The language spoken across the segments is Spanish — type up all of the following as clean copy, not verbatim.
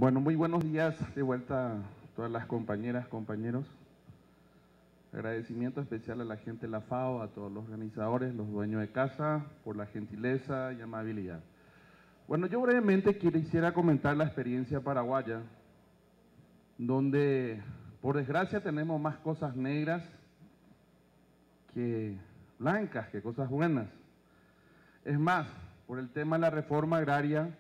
Bueno, muy buenos días de vuelta a todas las compañeras, compañeros. Agradecimiento especial a la gente de la FAO, a todos los organizadores, los dueños de casa, por la gentileza y amabilidad. Bueno, yo brevemente quisiera comentar la experiencia paraguaya, donde por desgracia tenemos más cosas negras que blancas, que cosas buenas. Es más, por el tema de la reforma agraria,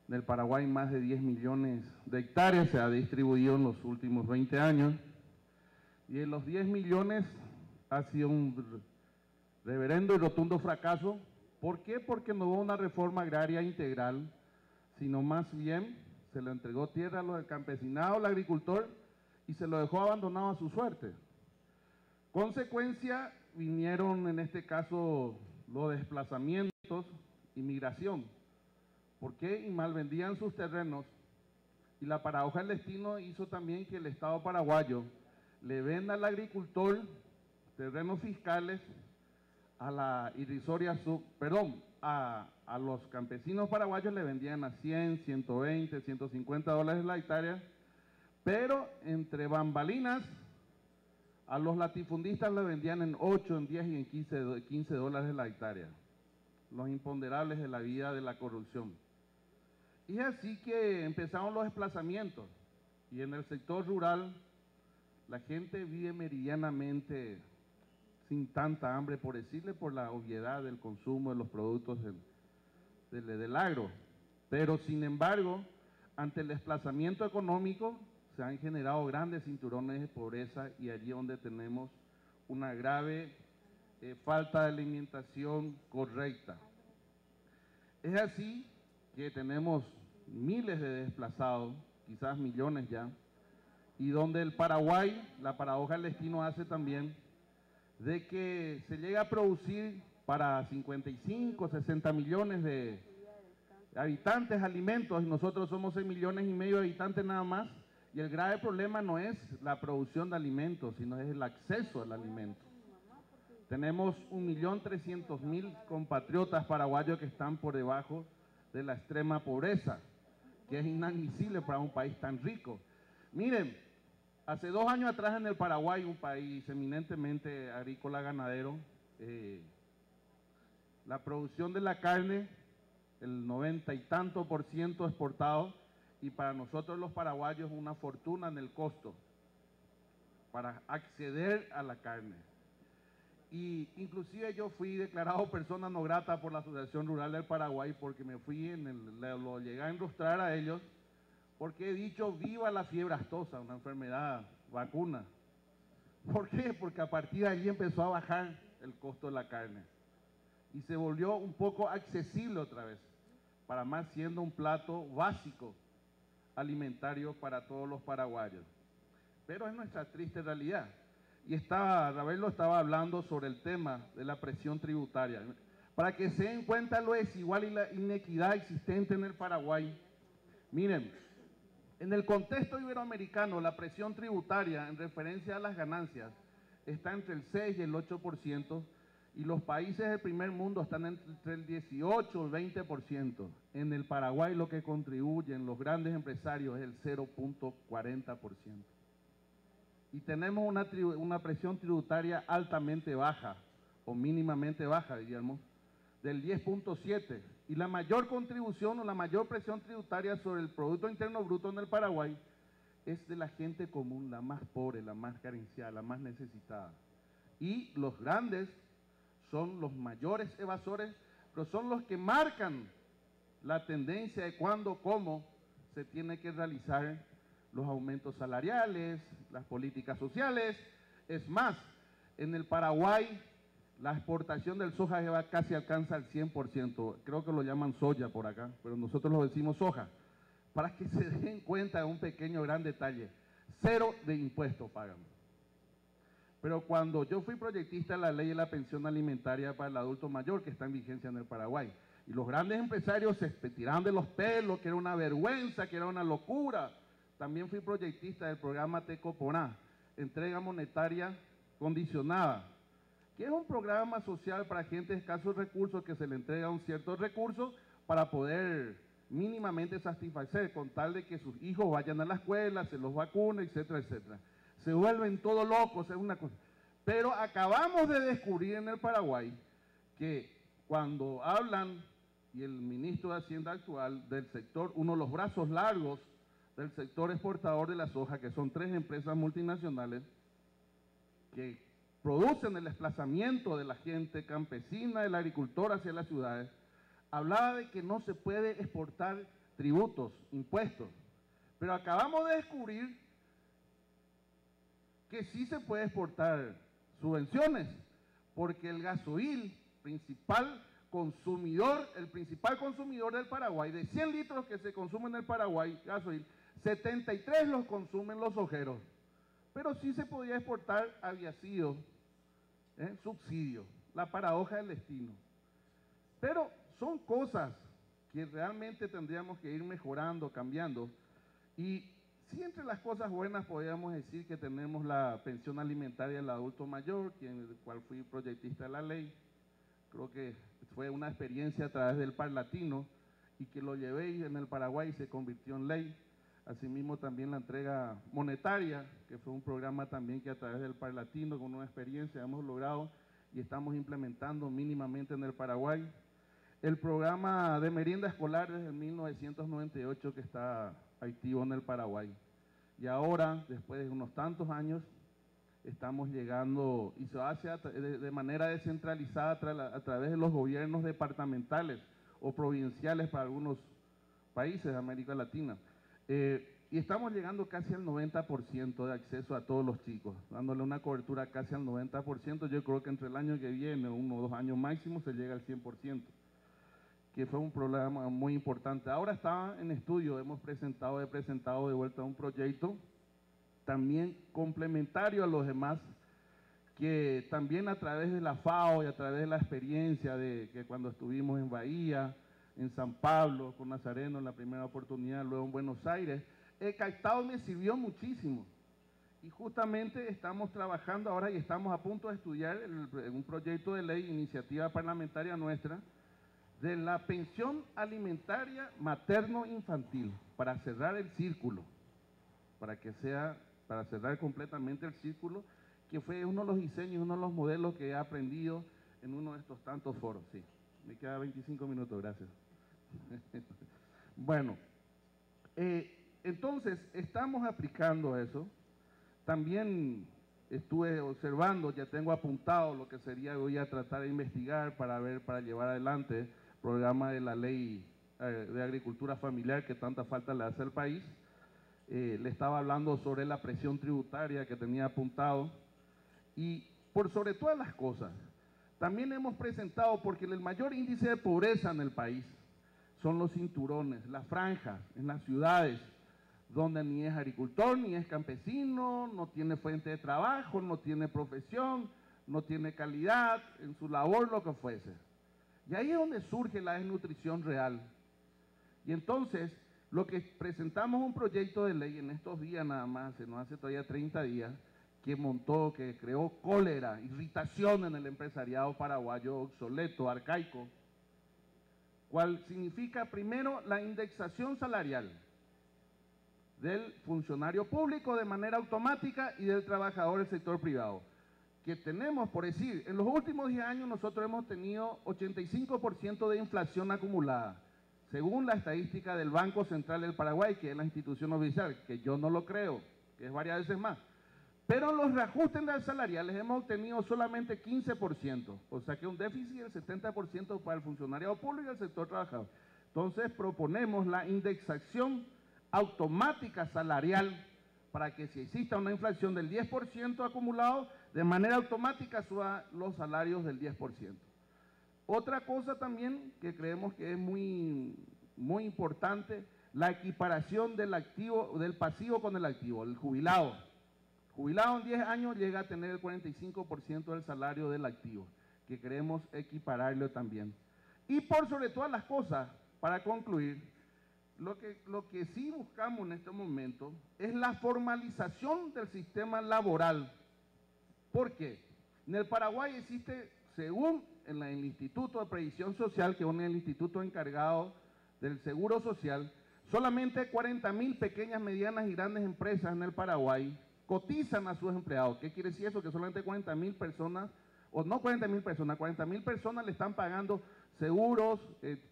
en el Paraguay más de 10 millones de hectáreas se ha distribuido en los últimos 20 años, y en los 10 millones ha sido un reverendo y rotundo fracaso. ¿Por qué? Porque no hubo una reforma agraria integral, sino más bien se le entregó tierra a los del campesinado, al agricultor, y se lo dejó abandonado a su suerte. Consecuencia, vinieron en este caso los desplazamientos y migración. ¿Por qué? Y malvendían sus terrenos. Y la paradoja del destino hizo también que el Estado paraguayo le venda al agricultor terrenos fiscales a la irrisoria a los campesinos paraguayos le vendían a 100, 120, 150 dólares la hectárea, pero entre bambalinas a los latifundistas le vendían en 8, en 10 y en 15 dólares la hectárea. Los imponderables de la vida de la corrupción. Y es así que empezaron los desplazamientos, y en el sector rural la gente vive meridianamente sin tanta hambre, por decirle, por la obviedad del consumo de los productos del agro. Pero sin embargo, ante el desplazamiento económico se han generado grandes cinturones de pobreza, y allí donde tenemos una grave falta de alimentación correcta. Es así que tenemos miles de desplazados, quizás millones ya, y donde el Paraguay, la paradoja del destino hace también de que se llega a producir para 55, 60 millones de habitantes alimentos, y nosotros somos 6 millones y medio de habitantes nada más, y el grave problema no es la producción de alimentos, sino es el acceso al alimento. Tenemos 1.300.000 compatriotas paraguayos que están por debajo de la extrema pobreza, que es inadmisible para un país tan rico. Miren, hace 2 años atrás en el Paraguay, un país eminentemente agrícola ganadero, la producción de la carne, el 90 y tanto % exportado, y para nosotros los paraguayos una fortuna en el costo para acceder a la carne. Y inclusive yo fui declarado persona no grata por la Asociación Rural del Paraguay, porque me fui lo llegué a ilustrar a ellos, porque he dicho viva la fiebre aftosa, una enfermedad vacuna. ¿Por qué? Porque a partir de allí empezó a bajar el costo de la carne y se volvió un poco accesible otra vez, para más siendo un plato básico alimentario para todos los paraguayos. Pero es nuestra triste realidad. Y Ravel lo estaba hablando sobre el tema de la presión tributaria. Para que se den cuenta lo desigual y la inequidad existente en el Paraguay. Miren, en el contexto iberoamericano, la presión tributaria en referencia a las ganancias está entre el 6 y el 8%, y los países del primer mundo están entre el 18 y el 20%. En el Paraguay lo que contribuyen los grandes empresarios es el 0.40%. Y tenemos una presión tributaria altamente baja, o mínimamente baja, diríamos, del 10.7%. Y la mayor contribución o la mayor presión tributaria sobre el Producto Interno Bruto en el Paraguay es de la gente común, la más pobre, la más carenciada, la más necesitada. Y los grandes son los mayores evasores, pero son los que marcan la tendencia de cuándo, cómo se tiene que realizar los aumentos salariales, las políticas sociales. Es más, en el Paraguay la exportación del soja casi alcanza el 100%, creo que lo llaman soya por acá, pero nosotros lo decimos soja. Para que se den cuenta de un pequeño gran detalle, 0 de impuestos pagan. Pero cuando yo fui proyectista de la ley de la pensión alimentaria para el adulto mayor, que está en vigencia en el Paraguay, y los grandes empresarios se tiraron de los pelos, que era una vergüenza, que era una locura. También fui proyectista del programa Tecoponá, entrega monetaria condicionada, que es un programa social para gente de escasos recursos, que se le entrega un cierto recurso para poder mínimamente satisfacer, con tal de que sus hijos vayan a la escuela, se los vacune, etcétera, etcétera. Se vuelven todos locos, es una cosa. Pero acabamos de descubrir en el Paraguay que cuando hablan, y el ministro de Hacienda actual, del sector, uno de los brazos largos del sector exportador de la soja, que son 3 empresas multinacionales que producen el desplazamiento de la gente campesina, del agricultor hacia las ciudades, hablaba de que no se puede exportar tributos, impuestos. Pero acabamos de descubrir que sí se puede exportar subvenciones, porque el gasoil, el principal consumidor del Paraguay, de 100 litros que se consumen en el Paraguay, gasoil, 73 los consumen los sojeros. Pero sí se podía exportar, había sido subsidio, la paradoja del destino. Pero son cosas que realmente tendríamos que ir mejorando, cambiando. Y sí, entre las cosas buenas podríamos decir que tenemos la pensión alimentaria del adulto mayor, el cual fui proyectista de la ley. Creo que fue una experiencia a través del Parlatino y que lo llevé en el Paraguay y se convirtió en ley. Asimismo también la entrega monetaria, que fue un programa también que a través del Parlatino, con una experiencia, hemos logrado y estamos implementando mínimamente en el Paraguay. El programa de merienda escolar desde 1998 que está activo en el Paraguay. Y ahora, después de unos tantos años, estamos llegando, y se hace de manera descentralizada a través de los gobiernos departamentales o provinciales para algunos países de América Latina. Y estamos llegando casi al 90% de acceso a todos los chicos, dándole una cobertura casi al 90%. Yo creo que entre el año que viene, 1 o 2 años máximo, se llega al 100%, que fue un problema muy importante. Ahora está en estudio, he presentado de vuelta un proyecto también complementario a los demás, que también a través de la FAO y a través de la experiencia de que cuando estuvimos en Bahía, en San Pablo, con Nazareno en la primera oportunidad, luego en Buenos Aires, he captado y me sirvió muchísimo. Y justamente estamos trabajando ahora y estamos a punto de estudiar un proyecto de ley, iniciativa parlamentaria nuestra, de la pensión alimentaria materno-infantil, para cerrar el círculo, para cerrar completamente el círculo, que fue uno de los diseños, uno de los modelos que he aprendido en uno de estos tantos foros. Sí, me queda 25 minutos, gracias. Bueno, entonces estamos aplicando eso. También estuve observando, ya tengo apuntado lo que sería, voy a tratar de investigar para llevar adelante el programa de la ley de agricultura familiar que tanta falta le hace al país. Le estaba hablando sobre la presión tributaria que tenía apuntado y por sobre todas las cosas, también hemos presentado, porque el mayor índice de pobreza en el país son los cinturones, las franjas en las ciudades, donde ni es agricultor, ni es campesino, no tiene fuente de trabajo, no tiene profesión, no tiene calidad en su labor, lo que fuese. Y ahí es donde surge la desnutrición real. Y entonces, lo que presentamos un proyecto de ley en estos días nada más, se nos hace todavía 30 días, que creó cólera, irritación en el empresariado paraguayo obsoleto, arcaico, cual significa primero la indexación salarial del funcionario público de manera automática y del trabajador del sector privado. Que tenemos, por decir, en los últimos 10 años nosotros hemos tenido 85% de inflación acumulada, según la estadística del Banco Central del Paraguay, que es la institución oficial, que yo no lo creo, que es varias veces más. Pero los reajustes salariales hemos obtenido solamente 15%, o sea que un déficit del 70% para el funcionariado público y el sector trabajador. Entonces proponemos la indexación automática salarial para que si exista una inflación del 10% acumulado, de manera automática suba los salarios del 10%. Otra cosa también que creemos que es muy importante, la equiparación del pasivo con el activo, el jubilado. Jubilado en 10 años llega a tener el 45% del salario del activo, que queremos equipararlo también. Y por sobre todas las cosas, para concluir, lo que sí buscamos en este momento es la formalización del sistema laboral. ¿Por qué? En el Paraguay existe, según el Instituto de Previsión Social, que es el instituto encargado del Seguro Social, solamente 40.000 pequeñas, medianas y grandes empresas en el Paraguay cotizan a sus empleados. ¿Qué quiere decir eso? Que solamente 40.000 personas, o no 40.000 personas, 40.000 personas le están pagando seguros,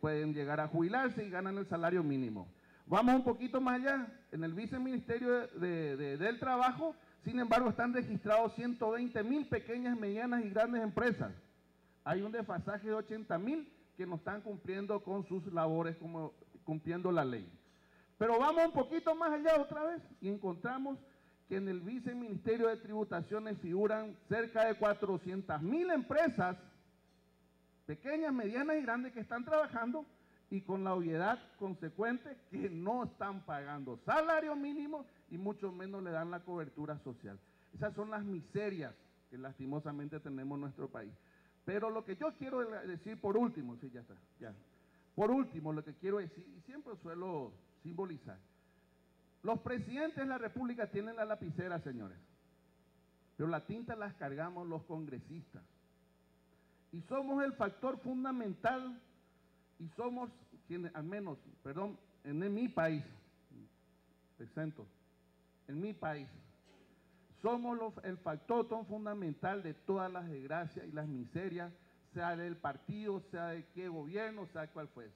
pueden llegar a jubilarse y ganan el salario mínimo. Vamos un poquito más allá, en el Viceministerio del Trabajo, sin embargo, están registrados 120.000 pequeñas, medianas y grandes empresas. Hay un desfasaje de 80.000 que no están cumpliendo con sus labores, como cumpliendo la ley. Pero vamos un poquito más allá otra vez y encontramos que en el Viceministerio de Tributaciones figuran cerca de 400.000 empresas, pequeñas, medianas y grandes, que están trabajando y con la obviedad consecuente que no están pagando salario mínimo y mucho menos le dan la cobertura social. Esas son las miserias que lastimosamente tenemos en nuestro país. Pero lo que yo quiero decir por último, sí, ya está, ya. Por último, lo que quiero decir, y siempre suelo simbolizar, los presidentes de la República tienen la lapicera, señores, pero la tinta las cargamos los congresistas. Y somos el factor fundamental, y somos quienes, al menos, perdón, en mi país, exento, en mi país, somos el factor tan fundamental de todas las desgracias y las miserias, sea del partido, sea de qué gobierno, sea cual fuese.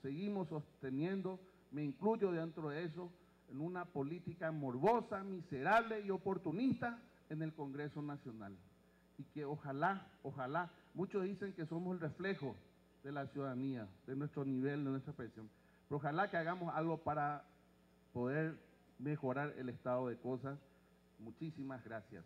Seguimos sosteniendo, me incluyo dentro de eso, en una política morbosa, miserable y oportunista en el Congreso Nacional. Y que ojalá, muchos dicen que somos el reflejo de la ciudadanía, de nuestro nivel, de nuestra presión, pero ojalá que hagamos algo para poder mejorar el estado de cosas. Muchísimas gracias.